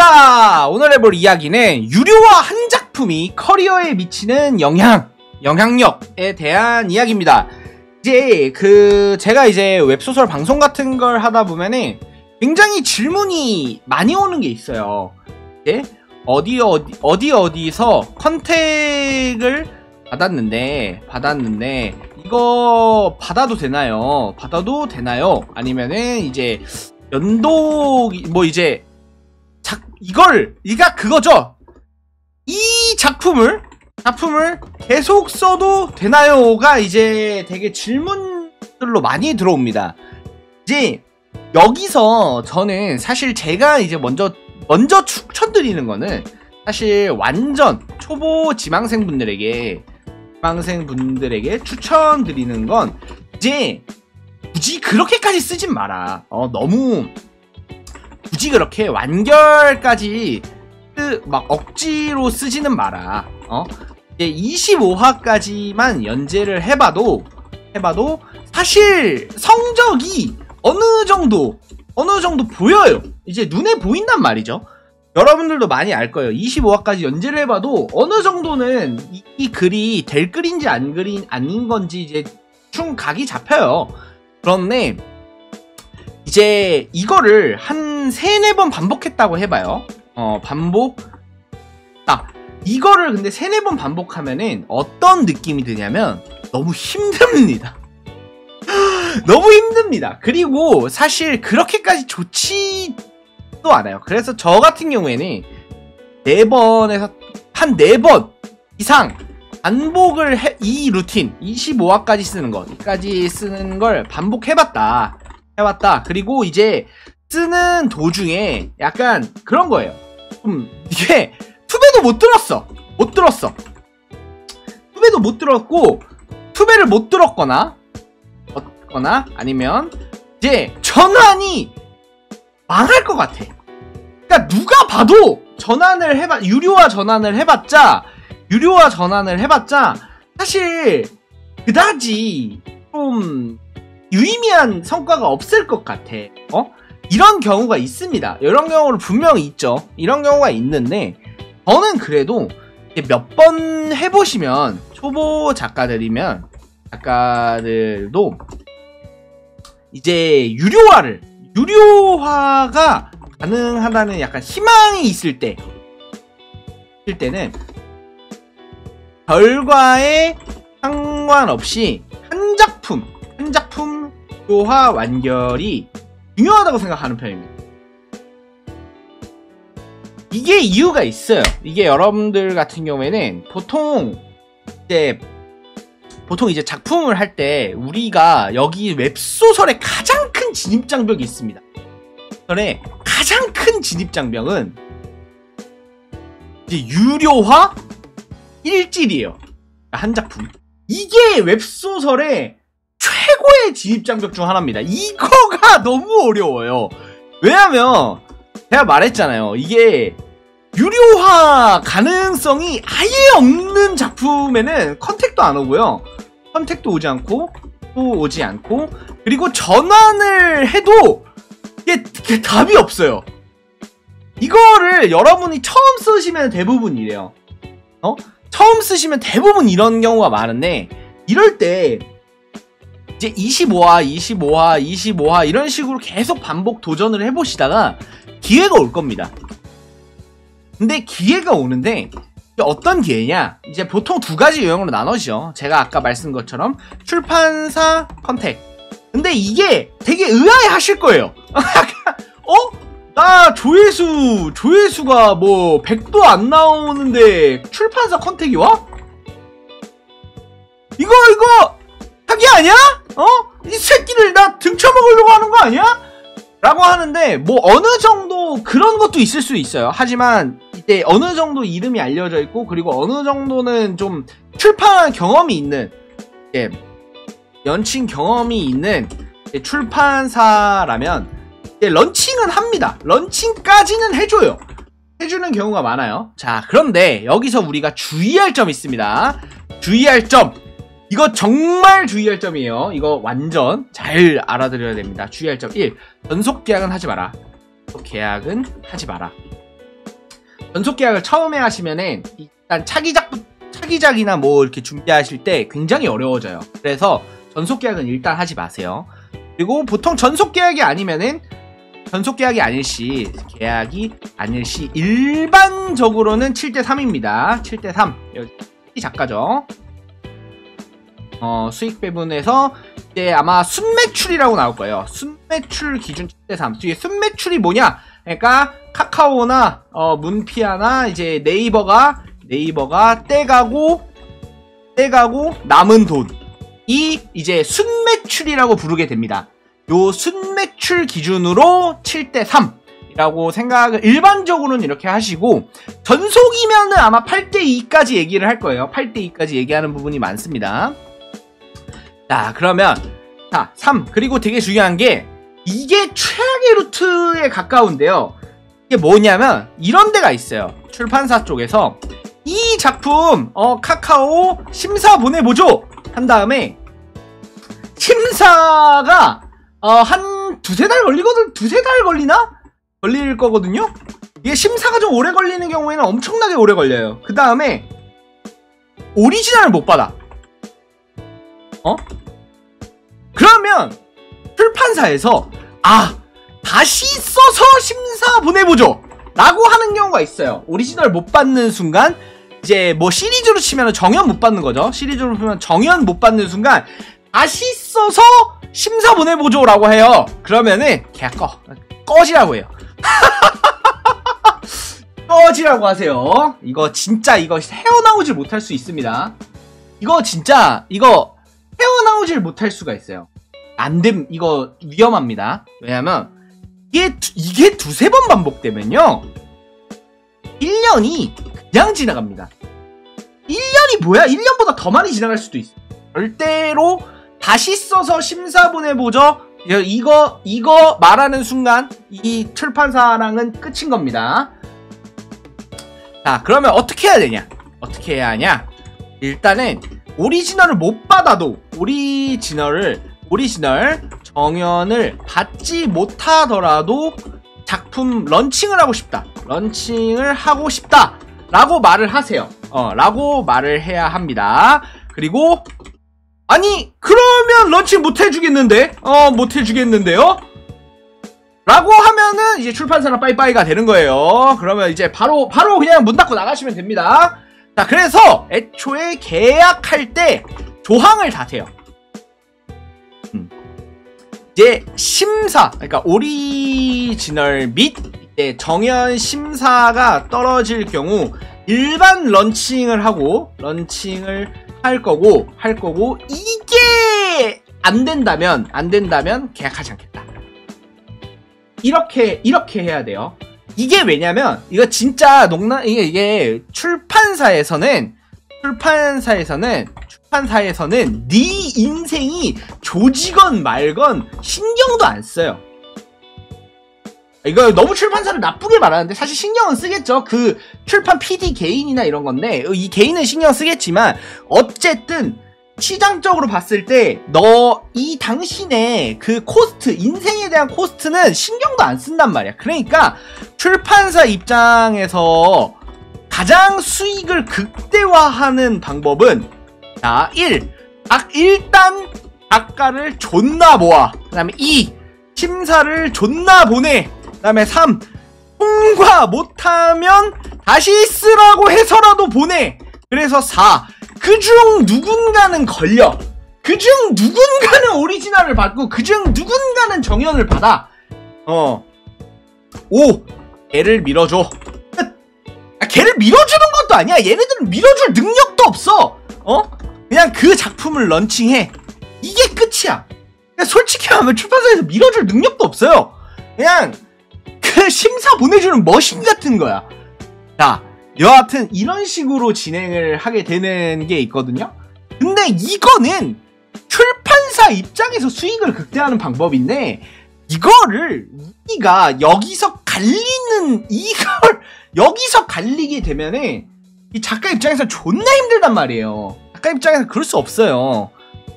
자, 오늘 해볼 이야기는 유료화 한 작품이 커리어에 미치는 영향력에 대한 이야기입니다. 이제 제가 이제 웹소설 방송 같은 걸 하다 보면은 굉장히 질문이 많이 오는 게 있어요. 이제 어디서 컨택을 받았는데 이거 받아도 되나요? 아니면은 이제 연독 이제 그거죠. 이 작품을 계속 써도 되나요가 이제 되게 질문들로 많이 들어옵니다. 이제 여기서 저는 사실 제가 이제 먼저 추천드리는 거는 사실 완전 초보 지망생분들에게 추천드리는 건 이제 굳이 그렇게까지 쓰진 마라. 너무 굳이 그렇게 완결까지 막 억지로 쓰지는 마라. 이제 25화까지만 연재를 해봐도 사실 성적이 어느 정도 보여요. 이제 눈에 보인단 말이죠. 여러분들도 많이 알 거예요. 25화까지 연재를 해봐도 어느 정도는 이 글이 될 글인지 아닌 건지 이제 대충 각이 잡혀요. 그런데 이제 이거를 한 3-4번 반복했다고 해봐요. 이거를 근데 3-4번 반복하면은 어떤 느낌이 드냐면 너무 힘듭니다. 너무 힘듭니다. 그리고 사실 그렇게까지 좋지도 않아요. 그래서 저 같은 경우에는 4번에서 한 4번 이상 반복을 이 루틴 25화까지 쓰는 걸 반복해봤다. 그리고 이제 쓰는 도중에 약간 그런 거예요. 이게 투배도 못 들었어. 투배도 못 들었고 투배를 못 들었거나 아니면 이제 전환이 망할 것 같아. 그러니까 누가 봐도 유료화 전환을 해봤자 사실 그다지 좀 유의미한 성과가 없을 것 같아. 이런 경우가 있습니다. 이런 경우는 분명히 있죠. 이런 경우가 있는데 저는 그래도 몇 번 해보시면 초보 작가들도 이제 유료화가 가능하다는 약간 희망이 있을 때는 결과에 상관없이 한 작품 유료화 완결이 중요하다고 생각하는 편입니다. 이게 이유가 있어요. 이게 여러분들 같은 경우에는 보통 이제 작품을 할 때 우리가 여기 웹소설의 가장 큰 진입장벽이 있습니다. 가장 큰 진입장벽은 이제 유료화 1질이에요. 한 작품. 이게 웹소설의 최고의 진입장벽 중 하나입니다. 이거가 너무 어려워요. 왜냐면 제가 말했잖아요. 이게 유료화 가능성이 아예 없는 작품에는 컨택도 안 오고요. 컨택도 오지 않고 그리고 전환을 해도 이게 답이 없어요. 이거를 여러분이 처음 쓰시면 대부분 이래요. 처음 쓰시면 대부분 이런 경우가 많은데 이럴 때 이제 25화 이런 식으로 계속 반복 도전을 해보시다가 기회가 올 겁니다. 근데 기회가 오는데 어떤 기회냐? 이제 보통 2가지 유형으로 나눠지죠. 제가 아까 말씀드린 것처럼 출판사 컨택. 근데 이게 되게 의아해 하실 거예요. 나 조회수가 뭐 100도 안 나오는데 출판사 컨택이 와? 이거 사기 아니야? 이 새끼를 나 등쳐먹으려고 하는 거 아니야? 라고 하는데 뭐 어느 정도 그런 것도 있을 수 있어요. 하지만 이때 어느 정도 이름이 알려져 있고 그리고 어느 정도는 좀 출판 경험이 있는 런칭 경험이 있는 출판사라면 런칭은 합니다. 런칭까지는 해주는 경우가 많아요. 자, 그런데 여기서 우리가 주의할 점이 있습니다. 주의할 점, 이거 정말 주의할 점이에요. 이거 완전 잘 알아들어야 됩니다. 주의할 점 1. 전속 계약은 하지 마라. 전속 계약을 처음에 하시면은 일단 차기작이나 뭐 이렇게 준비하실 때 굉장히 어려워져요. 그래서 전속 계약은 일단 하지 마세요. 그리고 보통 전속 계약이 아니면은 계약이 아닐 시 일반적으로는 7대3입니다. 7대3. 여기 작가죠. 수익 배분에서 이제 아마 순매출이라고 나올 거예요. 순매출 기준 7대3. 뒤에 순매출이 뭐냐? 그러니까 카카오나 문피아나 이제 네이버가 떼가고 남은 돈이 이제 순매출이라고 부르게 됩니다. 요 순매출 기준으로 7대3이라고 생각을 일반적으로는 이렇게 하시고, 전속이면은 아마 8대2까지 얘기를 할 거예요. 8대2까지 얘기하는 부분이 많습니다. 자, 그러면 3. 그리고 되게 중요한 게 이게 최악의 루트에 가까운데요. 이게 뭐냐면 이런 데가 있어요. 출판사 쪽에서 이 작품 카카오 심사 보내보죠 한 다음에 심사가 한 두세 달 걸리거든. 두세 달 걸릴 거거든요. 이게 심사가 좀 오래 걸리는 경우에는 엄청나게 오래 걸려요. 그 다음에 오리지널을 못 받아. 그러면 출판사에서 다시 써서 심사 보내보죠 라고 하는 경우가 있어요. 오리지널 못 받는 순간 이제 뭐 시리즈로 치면 정연 못 받는 거죠. 시리즈로 보면 정연 못 받는 순간 다시 써서 심사 보내보죠 라고 해요. 그러면은 계약 꺼지라고 해요. 꺼지라고 하세요. 이거 진짜 헤어나오질 못할 수 있습니다. 이거 헤어나오질 못할 수가 있어요. 안됨. 이거 위험합니다. 왜냐면 이게 두세 번 반복되면요 1년이 그냥 지나갑니다. 1년이 뭐야? 1년보다 더 많이 지나갈 수도 있어. 절대로 다시 써서 심사 보내보죠 이거 말하는 순간 이 출판사랑은 끝인 겁니다. 자, 그러면 어떻게 해야 되냐? 어떻게 해야 하냐? 일단은 오리지널을 못 받아도 오리지널 정연을 받지 못하더라도 작품 런칭을 하고 싶다 라고 말을 하세요. 라고 말을 해야 합니다. 그리고 아니 그러면 런칭 못 해주겠는데요? 라고 하면은 이제 출판사랑 빠이빠이가 되는 거예요. 그러면 이제 바로 그냥 문 닫고 나가시면 됩니다. 자, 그래서 애초에 계약할 때 조항을 다세요. 이제 심사, 그러니까 오리지널 및 이제 정연 심사가 떨어질 경우 일반 런칭을 할 거고 이게 안 된다면 계약하지 않겠다. 이렇게 해야 돼요. 이게 왜냐면 이거 진짜 이게 출판사에서는 네 인생이 조지건 말건 신경도 안 써요. 이거 너무 출판사를 나쁘게 말하는데 사실 신경은 쓰겠죠. 그 출판 PD 개인이나 이런 건데 이 개인은 신경 쓰겠지만 어쨌든 시장적으로 봤을 때 이 당신의 그 코스트, 인생에 대한 코스트는 신경도 안 쓴단 말이야. 그러니까 출판사 입장에서 가장 수익을 극대화하는 방법은 자, 1. 일단 작가를 존나 모아. 그 다음에 2. 심사를 존나 보내. 그 다음에 3. 통과 못하면 다시 쓰라고 해서라도 보내. 그래서 4. 그중 누군가는 걸려. 그중 누군가는 오리지널을 받고 그중 누군가는 정연을 받아. 5. 걔를 밀어줘. 끝. 걔를 밀어주는 것도 아니야. 얘네들은 밀어줄 능력도 없어. 그냥 그 작품을 런칭해. 이게 끝이야. 그냥 솔직히 하면 출판사에서 밀어줄 능력도 없어요. 그냥 그 심사 보내주는 머신 같은 거야. 자, 여하튼 이런 식으로 진행을 하게 되는 게 있거든요. 근데 이거는 출판사 입장에서 수익을 극대화하는 방법인데 이거를 우리가 여기서 갈리게 되면은 이 작가 입장에서 존나 힘들단 말이에요. 작가 입장에서 그럴 수 없어요.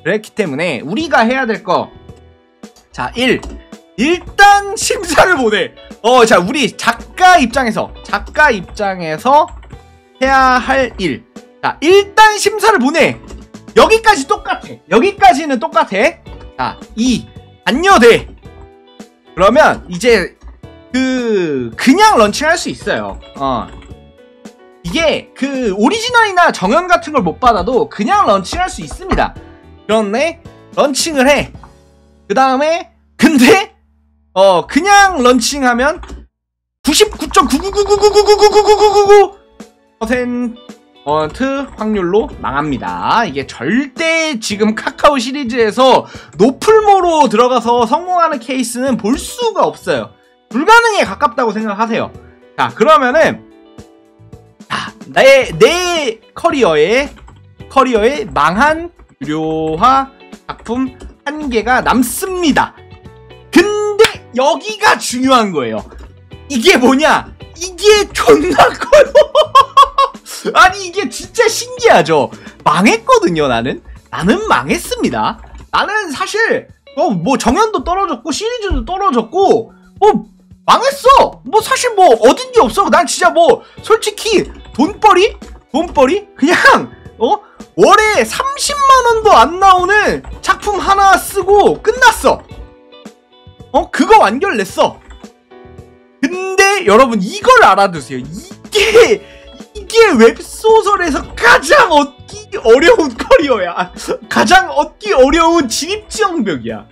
그렇기 때문에 우리가 해야 될 거, 자, 1. 일단 심사를 보내. 자, 우리 작가 입장에서 해야 할 일. 자, 일단 심사를 보내. 여기까지 똑같아. 여기까지는 똑같아. 자, 반려대. 그러면 이제 그냥 런칭할 수 있어요. 이게 오리지널이나 정연 같은 걸 못 받아도 그냥 런칭할 수 있습니다. 그런데 런칭을 해. 그 다음에 근데 그냥 런칭하면 99.99999999999% 확률로 망합니다. 이게 절대 지금 카카오 시리즈에서 노플모로 들어가서 성공하는 케이스는 볼 수가 없어요. 불가능에 가깝다고 생각하세요. 자, 그러면은 내 커리어에 망한 유료화 작품 1개가 남습니다. 근데 여기가 중요한 거예요. 이게 뭐냐? 이게 존나 커요. 아니, 이게 진짜 신기하죠? 망했거든요. 나는 망했습니다. 나는 사실 뭐 정연도 떨어졌고 시리즈도 떨어졌고 뭐 망했어. 뭐 사실 뭐 얻은 게 없어. 난 진짜 뭐 솔직히 돈벌이 그냥 월에 30만원도 안 나오는 작품 하나 쓰고 끝났어. 그거 완결냈어. 근데 여러분 이걸 알아두세요. 이게 웹소설에서 가장 얻기 어려운 커리어야. 가장 얻기 어려운 진입지원벽이야.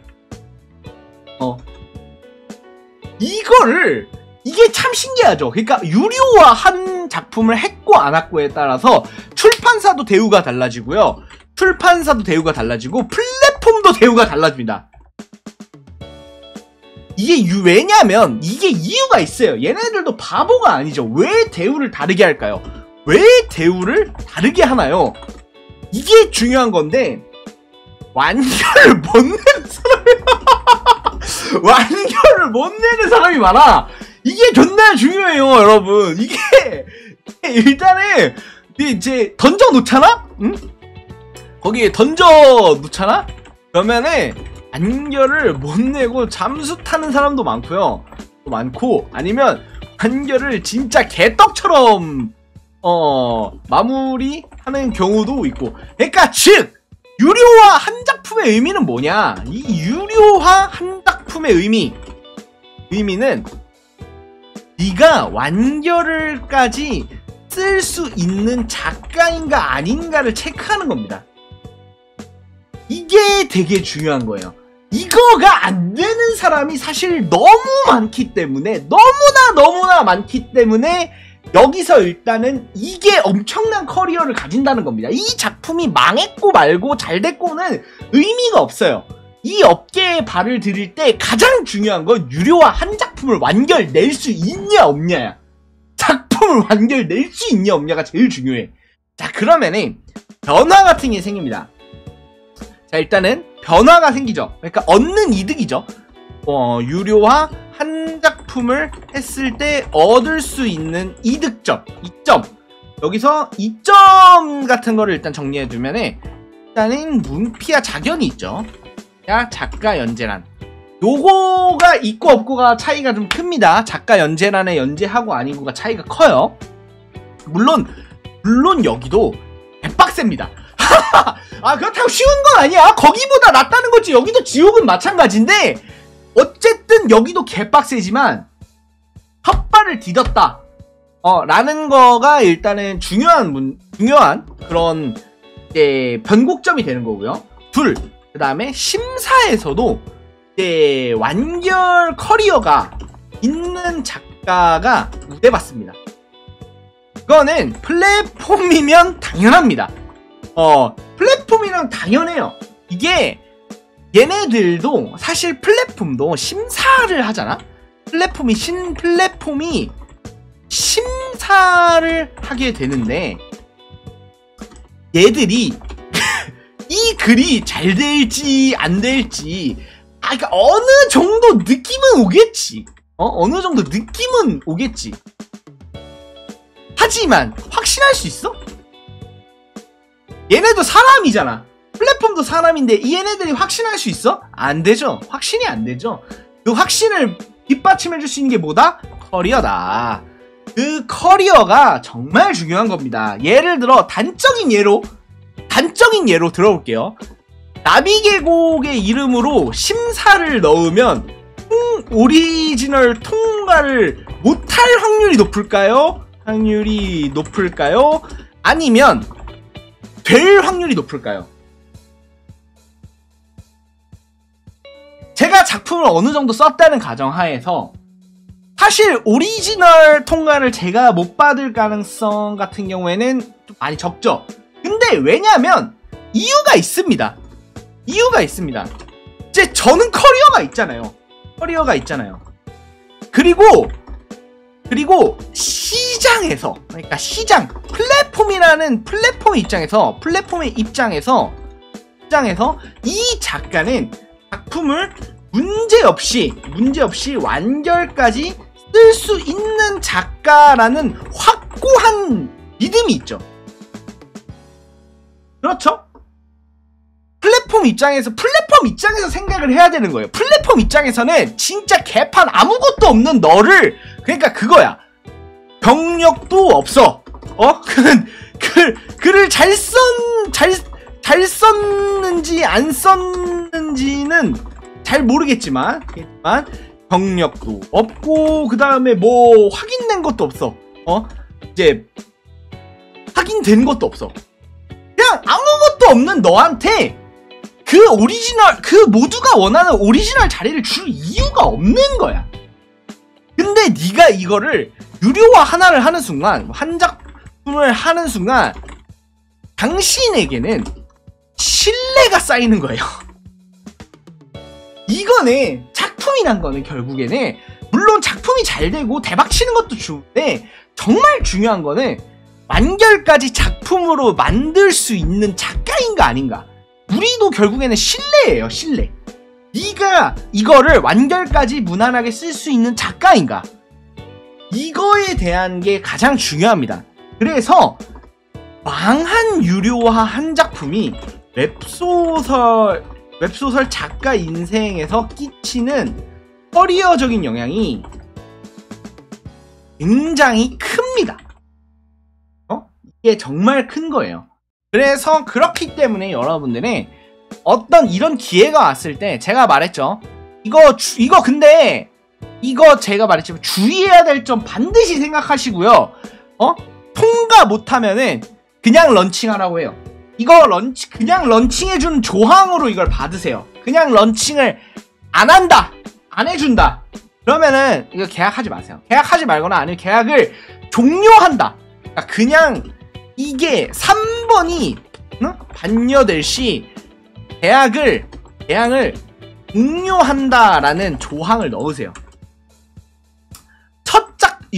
이게 참 신기하죠. 그러니까 유료화 한 작품을 했고 안 했고에 따라서 출판사도 대우가 달라지고요. 플랫폼도 대우가 달라집니다. 이게 왜냐면 이게 이유가 있어요. 얘네들도 바보가 아니죠. 왜 대우를 다르게 할까요? 왜 대우를 다르게 하나요? 이게 중요한 건데 완결을 못 내는 사람이 많아. 이게 존나 중요해요, 여러분. 이게 일단은 이제 던져 놓잖아? 응? 거기에 던져 놓잖아? 그러면은 완결을 못 내고 잠수 타는 사람도 많고요. 아니면 완결을 진짜 개떡처럼 마무리하는 경우도 있고. 그러니까 즉 유료화 한 작품의 의미는 뭐냐? 이 유료화 한 작품의 의미는 네가 완결을까지 쓸 수 있는 작가인가 아닌가를 체크하는 겁니다. 이게 되게 중요한 거예요. 이거가 안 되는 사람이 사실 너무 많기 때문에 너무나 많기 때문에 여기서 일단은 이게 엄청난 커리어를 가진다는 겁니다. 이 작품이 망했고 말고 잘 됐고는 의미가 없어요. 이 업계에 발을 들일 때 가장 중요한 건 유료화 한 작품을 완결 낼 수 있냐 없냐야. 작품을 완결 낼 수 있냐 없냐가 제일 중요해. 자, 그러면은 변화 같은 게 생깁니다. 자, 일단은 변화가 생기죠. 그러니까 얻는 이득이죠. 유료화 한 작품을 했을 때 얻을 수 있는 이득점, 이점. 여기서 이점 같은 거를 일단 정리해두면은 일단은 문피와 작연이 있죠. 야, 작가 연재란. 요거가 있고 없고가 차이가 좀 큽니다. 작가 연재란의 연재하고 아니고가 차이가 커요. 물론 여기도 개빡셉니다. 그렇다고 쉬운 건 아니야. 거기보다 낫다는 거지. 여기도 지옥은 마찬가지인데 어쨌든 여기도 개빡세지만 헛발을 디뎠다 라는 거가 일단은 중요한 그런 변곡점이 되는 거고요. 그 다음에 심사에서도 완결 커리어가 있는 작가가 우대받습니다. 그거는 플랫폼이면 당연합니다. 플랫폼이랑 당연해요. 이게 얘네들도 사실 플랫폼도 심사를 하잖아. 플랫폼이 심사를 하게 되는데 얘들이 이 글이 잘 될지 안 될지 그러니까 어느 정도 느낌은 오겠지. 어느 정도 느낌은 오겠지. 하지만 확신할 수 있어? 얘네도 사람이잖아. 플랫폼도 사람인데 얘네들이 확신할 수 있어? 안 되죠. 확신이 안 되죠. 그 확신을 뒷받침해줄 수 있는 게 뭐다? 커리어다. 그 커리어가 정말 중요한 겁니다. 예를 들어 단적인 예로 들어볼게요. 나비계곡의 이름으로 심사를 넣으면 오리지널 통과를 못할 확률이 높을까요? 아니면 될 확률이 높을까요? 제가 작품을 어느 정도 썼다는 가정하에서 사실 오리지널 통과를 제가 못 받을 가능성 같은 경우에는 좀 많이 적죠. 근데 왜냐면 이유가 있습니다. 이제 저는 커리어가 있잖아요. 그리고 시장에서, 그러니까 플랫폼의 입장에서 이 작가는 작품을 문제없이 완결까지 쓸 수 있는 작가라는 확고한 믿음이 있죠. 그렇죠? 플랫폼 입장에서 생각을 해야 되는 거예요. 플랫폼 입장에서는 진짜 개판 아무것도 없는 너를, 그러니까 그거야. 경력도 없어. 글을 잘 썼는지 안 썼는지는 잘 모르겠지만 경력도 없고, 그 다음에 뭐 확인된 것도 없어. 이제 확인된 것도 없어. 그냥 아무것도 없는 너한테 그 모두가 원하는 오리지널 자리를 줄 이유가 없는 거야. 근데 네가 이거를 유료화 하나를 하는 순간, 한 작품을 하는 순간 당신에게는 신뢰가 쌓이는 거예요. 이거는 작품이란 거는 결국에는, 물론 작품이 잘 되고 대박 치는 것도 좋은데 정말 중요한 거는 완결까지 작품으로 만들 수 있는 작가인가 아닌가. 우리도 결국에는 신뢰예요. 신뢰. 네가 이거를 완결까지 무난하게 쓸 수 있는 작가인가, 이거에 대한 게 가장 중요합니다. 그래서 망한 유료화 한 작품이 웹소설 작가 인생에서 끼치는 커리어적인 영향이 굉장히 큽니다. 이게 정말 큰 거예요. 그래서 그렇기 때문에 여러분들은 어떤 이런 기회가 왔을 때, 제가 말했죠. 근데 이거 제가 말했지만 주의해야 될 점 반드시 생각하시고요. 통과 못하면은 그냥 런칭하라고 해요. 그냥 런칭해주는 조항으로 이걸 받으세요. 그냥 런칭을 안 해준다. 그러면은 이거 계약하지 마세요. 계약하지 말거나 아니면 계약을 종료한다. 그러니까 그냥 이게 3번이 반려될 시 계약을 종료한다라는 조항을 넣으세요.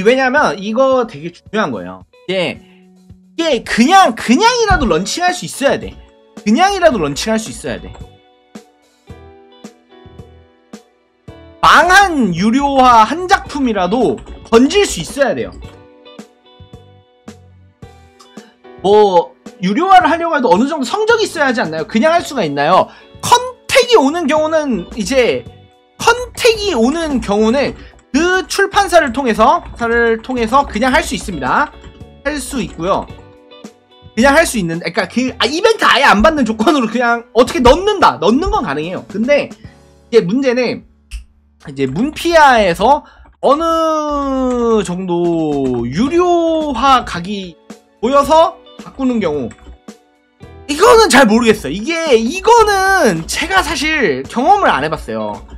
왜냐면 이거 되게 중요한 거예요. 이게 그냥이라도 런칭할 수 있어야 돼. 망한 유료화 한 작품이라도 건질 수 있어야 돼요. 뭐 유료화를 하려고 해도 어느 정도 성적이 있어야 하지 않나요? 그냥 할 수가 있나요? 컨택이 오는 경우는 그 출판사를 통해서 그냥 할 수 있습니다. 할 수 있고요. 그냥 할 수 있는, 그러니까 이벤트 아예 안 받는 조건으로 그냥 어떻게 넣는 건 가능해요. 근데 이제 문제는 이제 문피아에서 어느 정도 유료화 각이 보여서 바꾸는 경우, 이거는 잘 모르겠어요. 이거는 제가 사실 경험을 안 해봤어요.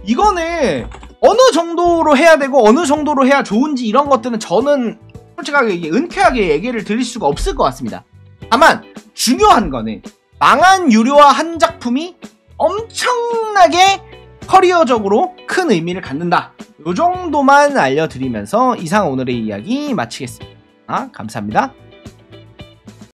이거는 어느 정도로 해야 되고 어느 정도로 해야 좋은지 이런 것들은 저는 솔직하게 은쾌하게 얘기를 드릴 수가 없을 것 같습니다. 다만 중요한 거는 망한 유료화 한 작품이 엄청나게 커리어적으로 큰 의미를 갖는다. 요 정도만 알려드리면서 이상 오늘의 이야기 마치겠습니다. 감사합니다.